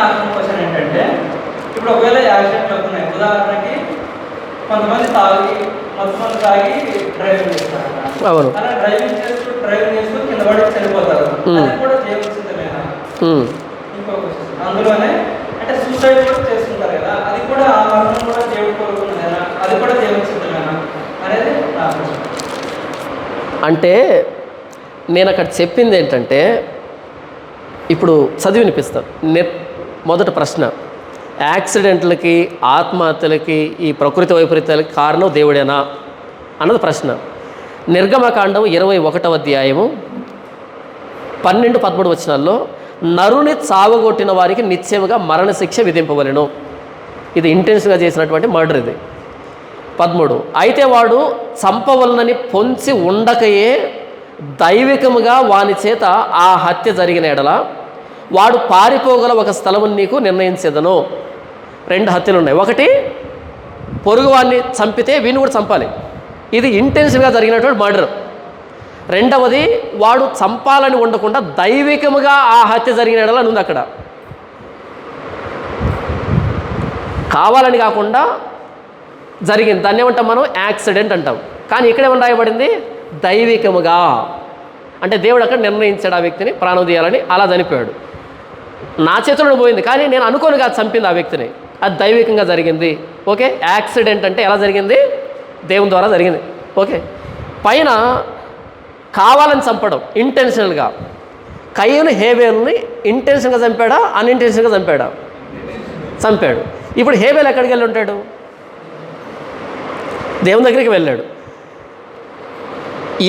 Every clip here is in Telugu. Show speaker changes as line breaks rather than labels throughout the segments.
నాకు క్వశ్చన్ ఏంటంటే, ఇప్పుడు ఒకవేళ యాక్సిడెంట్లు అవుతున్నాయి, ఉదాహరణకి కొంతమంది తాగి మొత్తం తాగి డ్రైవింగ్ చేస్తారు.
అవును.
అలా డ్రైవింగ్ చేస్తూ కింద పడి చనిపోతారు. అది కూడా దేవుని సిద్ధమేనా? ఇంకో క్వశ్చన్ అందులోనే, అంటే సూసైడ్ కూడా చేస్తుంటారు కదా, అది కూడా ఆ మరణం కూడా దేవుడు కోరుకున్నదేనా, అది కూడా దేవుని సిద్ధమేనా అనేది నా క్వశ్చన్.
అంటే నేను అక్కడ చెప్పింది ఏంటంటే, ఇప్పుడు చదివి వినిపిస్తాను. మొదటి ప్రశ్న, యాక్సిడెంట్లకి, ఆత్మహత్యలకి, ఈ ప్రకృతి వైపరీత్యాలకి కారణం దేవుడేనా అన్నది ప్రశ్న. నిర్గమకాండం 21వ అధ్యాయము 12-13 వచనాల్లో, నరుని చావగొట్టిన వారికి నిశ్చయముగా మరణశిక్ష విధింపవలెను. ఇది ఇంటెన్షన్గా చేసినటువంటి మర్డర్ ఇది. 13, అయితే వాడు చంపవలనని పొంచి ఉండకయే దైవికముగా వాని చేత ఆ హత్య జరిగిన ఎడల వాడు పారిపోగల ఒక స్థలము నీకు నిర్ణయించేదను. 2 హత్యలు ఉన్నాయి. ఒకటి, పొరుగువాడిని చంపితే వీని కూడా చంపాలి, ఇది ఇంటెన్షన్గా జరిగినటువంటి మర్డర్. రెండవది, వాడు చంపాలని ఉండకుండా దైవికముగా ఆ హత్య జరిగిన ఎడల అని ఉంది అక్కడ. కావాలని కాకుండా జరిగింది, దాన్ని ఏమంటాం మనం? యాక్సిడెంట్ అంటాం. కానీ ఇక్కడ ఏమని రాయబడింది? దైవికముగా. అంటే దేవుడు అక్కడ నిర్ణయించాడు ఆ వ్యక్తిని ప్రాణం తీయాలని, అలా చనిపోయాడు. నా చేతిలో పోయింది, కానీ నేను అనుకోని కాదు చంపింది ఆ వ్యక్తిని, అది దైవికంగా జరిగింది. ఓకే. యాక్సిడెంట్ అంటే ఎలా జరిగింది? దేవుని ద్వారా జరిగింది. ఓకే. పైన కావాలని చంపడం, ఇంటెన్షనల్గా. కయ్యను హేబేలుని ఇంటెన్షన్గా చంపాడా, అన్ఇంటెన్షన్గా చంపాడా? చంపాడు. ఇప్పుడు హేబేలు ఎక్కడికి వెళ్ళి ఉంటాడు? దేవుని దగ్గరికి వెళ్ళాడు.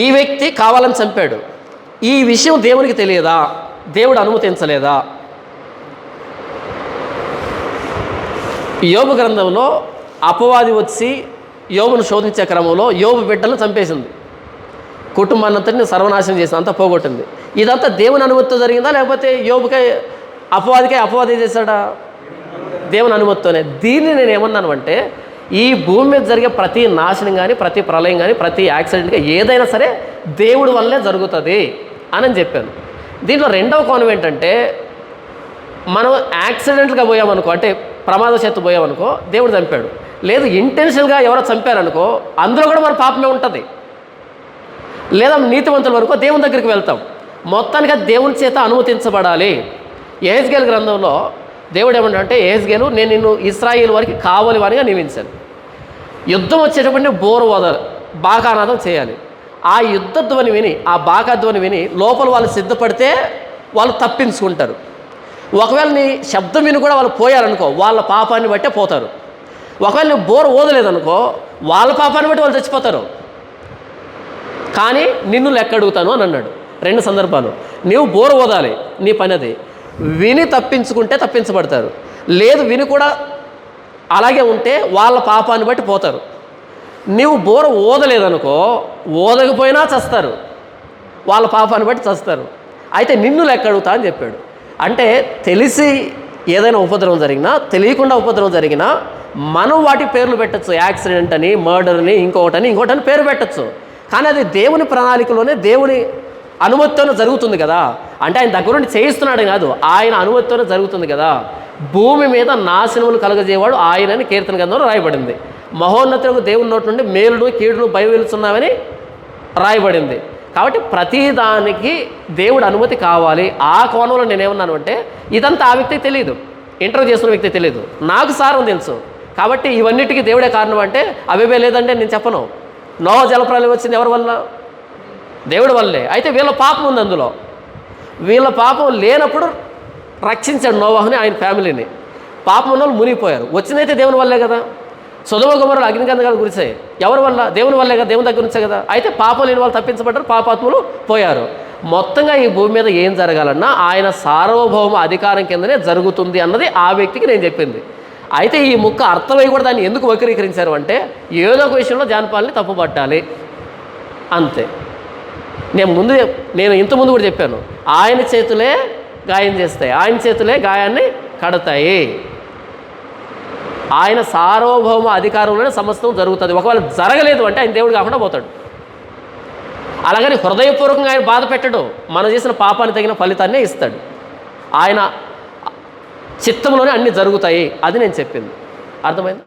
ఈ వ్యక్తి కావాలని చంపాడు. ఈ విషయం దేవునికి తెలియదా? దేవుడు అనుమతించలేదా? యోబు గ్రంథంలో అపవాది వచ్చి యోబును శోధించే క్రమంలో యోబు బిడ్డలను చంపేసింది, కుటుంబాన్నంతటిని సర్వనాశనం చేసింది, అంతా పోగొట్టింది. ఇదంతా దేవుని అనుమతితో జరిగిందా, లేకపోతే యోబుకే అపవాది చేశాడా? దేవుని అనుమతితోనే. దీన్ని నేను ఏమన్నాను అంటే, ఈ భూమి మీద జరిగే ప్రతి నాశనం కానీ, ప్రతి ప్రళయం కానీ, ప్రతి యాక్సిడెంట్గా ఏదైనా సరే దేవుడి వల్లే జరుగుతుంది అని చెప్పాను. దీంట్లో రెండవ కోణం ఏంటంటే, మనం యాక్సిడెంట్గా పోయామనుకో, అంటే ప్రమాదవశాత్తు పోయామనుకో దేవుడు చంపాడు. లేదు ఇంటెన్షనల్గా ఎవరో చంపారనుకో అందులో కూడా మన పాపమే ఉంటుంది. లేదా నీతివంతుల వరకు దేవుని దగ్గరికి వెళ్తాం. మొత్తానికి దేవుని చేత అనుమతించబడాలి. యెహెజ్కేలు గ్రంథంలో దేవుడు ఏమంటే, యెహెజ్కేలు నేను నిన్ను ఇశ్రాయేలు వారికి కావలి వారిగా నియమించాను. యుద్ధం వచ్చేటప్పుడు బోరు వదలు బాకానాదం చేయాలి. ఆ యుద్ధ ధ్వని విని, ఆ బాకా ధ్వని విని లోపల వాళ్ళు సిద్ధపడితే వాళ్ళు తప్పించుకుంటారు. ఒకవేళ నీ శబ్దం విని కూడా వాళ్ళు పోయారనుకో, వాళ్ళ పాపాన్ని బట్టే పోతారు. ఒకవేళ నువ్వు బోరు ఓదలేదనుకో, వాళ్ళ పాపాన్ని బట్టి వాళ్ళు చచ్చిపోతారు. కానీ నిన్ను లెక్క అడుగుతాను అని అన్నాడు. 2 సందర్భాలు. నీవు బోరు ఓదాలి, నీ పని అది. విని తప్పించుకుంటే తప్పించబడతారు. లేదు విని కూడా అలాగే ఉంటే వాళ్ళ పాపాన్ని బట్టి పోతారు. నీవు బోర ఓదలేదనుకో, ఓదకపోయినా చస్తారు, వాళ్ళ పాపాన్ని బట్టి చస్తారు. అయితే నిన్ను లెక్క అడుగుతా అని చెప్పాడు. అంటే తెలిసి ఏదైనా ఉపద్రవం జరిగినా, తెలియకుండా ఉపద్రవం జరిగినా మనం వాటి పేర్లు పెట్టచ్చు. యాక్సిడెంట్ అని, మర్డర్ని, ఇంకోటని పేరు పెట్టచ్చు. కానీ అది దేవుని ప్రణాళికలోనే, దేవుని అనుమతితోనే జరుగుతుంది కదా. అంటే ఆయన దగ్గర నుండి చేయిస్తున్నాడు కాదు, ఆయన అనుమతితోనే జరుగుతుంది కదా. భూమి మీద నాశనములు కలగజేవాడు ఆయనని కీర్తన గ్రంథంలో రాయబడింది. మహోన్నతులకు దేవుని నోటి నుండి మేలును కీడును బయలుస్తున్నామని రాయబడింది. కాబట్టి ప్రతిదానికి దేవుడు అనుమతి కావాలి. ఆ కోణంలో నేనేమన్నాను అంటే, ఇదంతా ఆ వ్యక్తికి తెలియదు, ఇంటర్వ్యూ చేస్తున్న వ్యక్తికి తెలియదు, నాకు సారం తెలుసు. కాబట్టి ఇవన్నిటికీ దేవుడే కారణం అంటే అవేవే లేదంటే నేను చెప్పను. నోవా జలప్రలయం వచ్చింది ఎవరి వల్ల? దేవుడి వల్లే. అయితే వీళ్ళ పాపం ఉంది అందులో. వీళ్ళ పాపం లేనప్పుడు రక్షించాడు నోవాహుని, ఆయన ఫ్యామిలీని. పాపం ఉన్న వాళ్ళు మునిగిపోయారు. వచ్చిందైతే దేవుని వల్లే కదా. సొదొమ గొమొర్రా అగ్నిగంధకాలు గురిసాయి ఎవరి వల్ల? దేవుని వల్లే కదా, దేవుని దగ్గర నుంచే కదా. అయితే పాపం లేని వాళ్ళు తప్పించబడ్డారు, పాపాత్ములు పోయారు. మొత్తంగా ఈ భూమి మీద ఏం జరగాలన్నా ఆయన సార్వభౌమ అధికారం కిందనే జరుగుతుంది అన్నది ఆ వ్యక్తికి నేను చెప్పింది. అయితే ఈ ముక్క అర్థమై కూడా దాన్ని ఎందుకు వక్రీకరించారు అంటే, ఏదో ఒక విషయంలో జానపాలని తప్పుపట్టాలి అంతే. నేను ఇంతకుముందు కూడా చెప్పాను, ఆయన చేతులే గాయం చేస్తాయి, ఆయన చేతులే గాయాన్ని కడతాయి. ఆయన సార్వభౌమ అధికారంలోనే సమస్తం జరుగుతుంది. ఒకవేళ జరగలేదు అంటే ఆయన దేవుడు కాకుండా పోతాడు. అలాగని హృదయపూర్వకంగా ఆయన బాధ పెట్టడు, మనం చేసిన పాపాన్ని తగిన ఫలితాన్నే ఇస్తాడు. ఆయన చిత్తంలోనే అన్నీ జరుగుతాయి. అది నేను చెప్పింది. అర్థమైంది?